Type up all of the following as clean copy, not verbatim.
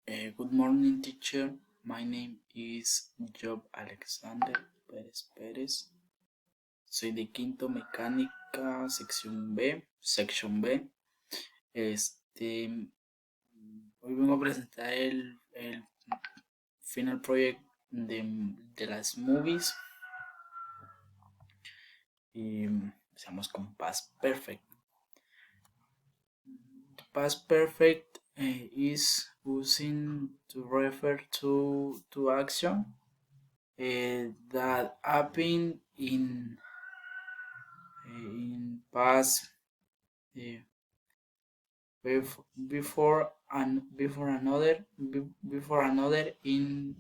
Good morning, teacher. My name is Job Alexander Pérez Pérez. Soy de quinto mecánica, sección B. Hoy vengo a presentar el final project de las movies y empezamos con Past Perfect. Past Perfect is using to refer to action that happened in past before another in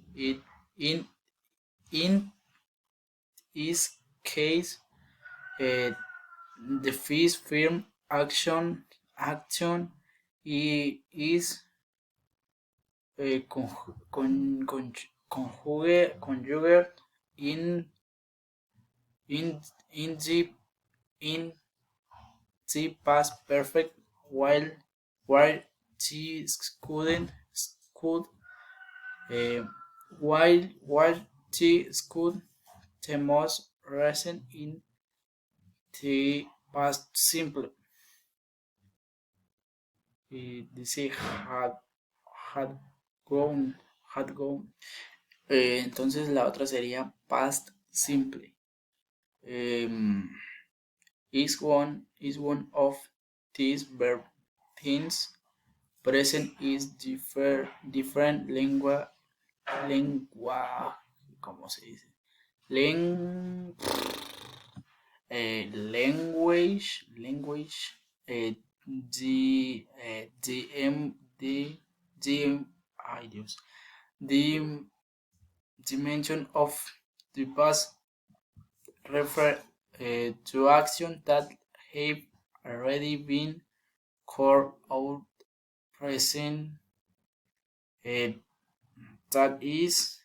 this case the first film action is conjugate in in in the in the past perfect while she could while she could the most recent in the past simple. Dice had gone. Entonces la otra sería past simple. Is one of these verb things. Present is different lengua, ¿cómo se dice? Language, ay Dios, the dimension of the past refer to action that have already been called out present that is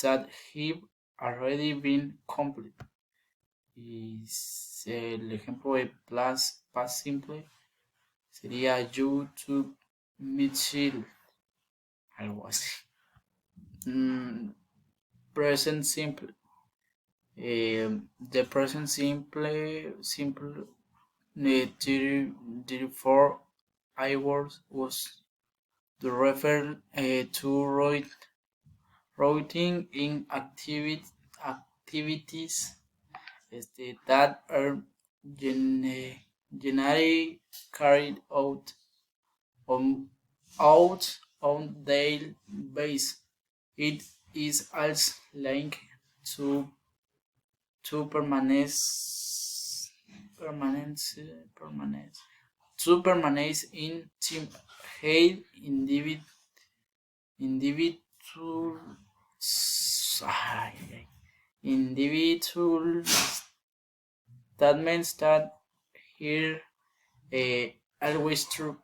that have already been complete. Y el ejemplo de past simple sería you to Mitchell, algo así. Present simple. The present simple therefore I was to refer to writing in activities that are generally carried out on daily basis. It is also linked to permanence in team head individual statements that here always true.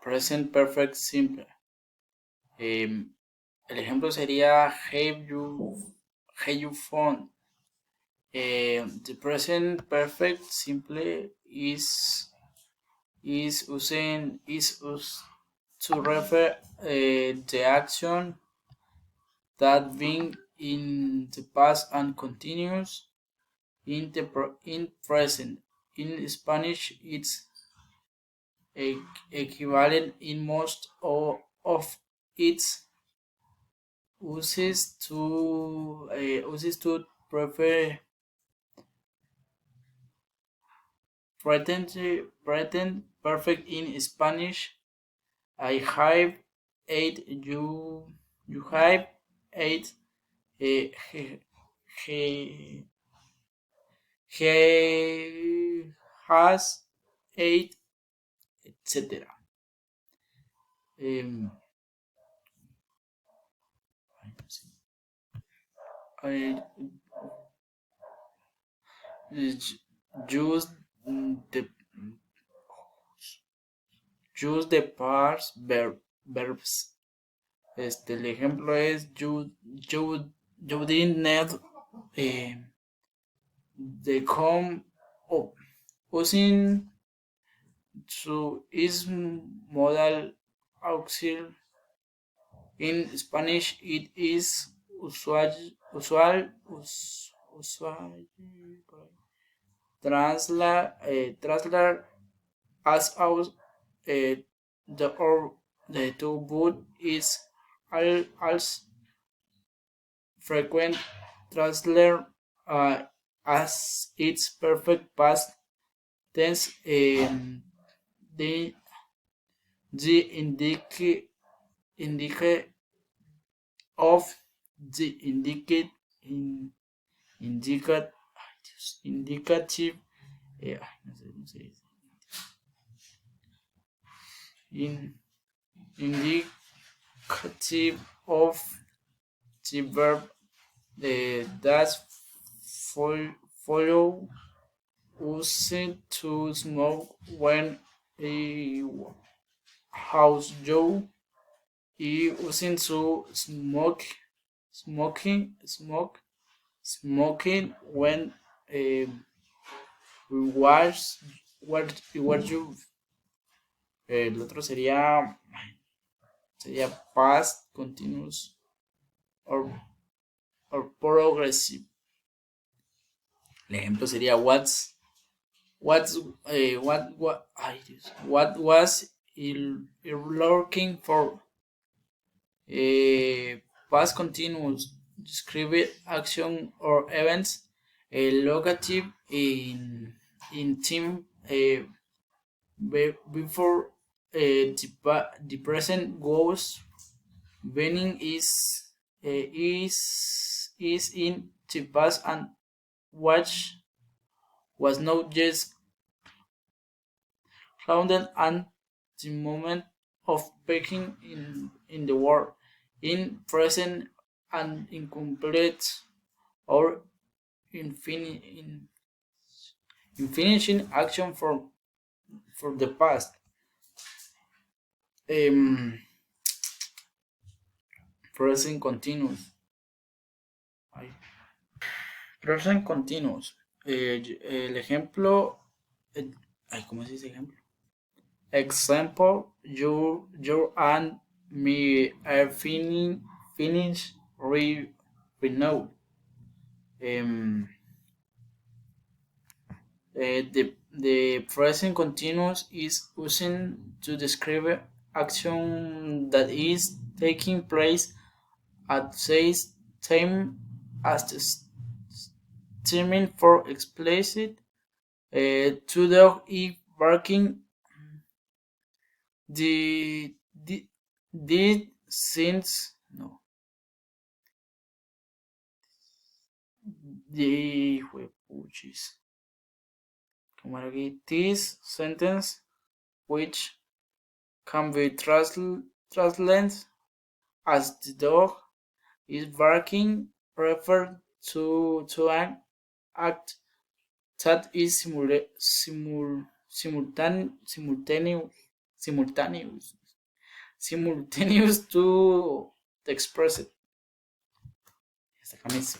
Present perfect simple. El ejemplo sería have you found. The present perfect simple is used to refer the action that being in the past and continues in the present. In Spanish, it's equivalent in most of its uses to prefer pretend perfect in Spanish. I have ate, you have ate, he has ate, etc. I use the past verbs. El ejemplo es you didn't need the come up using to is modal auxiliary. In Spanish, it is usual, trasladar as aus, the or the to boot is als frequent translator as its perfect past tense. The the indicate of the indicative indicative no sé cómo se dice. Indicative of the verb that follow using to smoke when a house Joe using to smoking when was you. El otro sería past continuous or progressive. El ejemplo sería what was looking for. Past continuous describe action or events. Locative in team before the present goes. Benin is in the past and watch was not just rounded and the moment of picking in the world in present and incomplete or in finishing action for the past. Present continuous. Present continuous. El ejemplo. ¿Cómo se dice ejemplo? Example, you and me are finish renew. The present continuous is used to describe action that is taking place at the time as the term for explicit. Two dog is barking. The since no. The huepuchis. Como aquí, this sentence, which can be translated as the dog is barking, refer to an act that is simultaneous to express it. Esta camisa.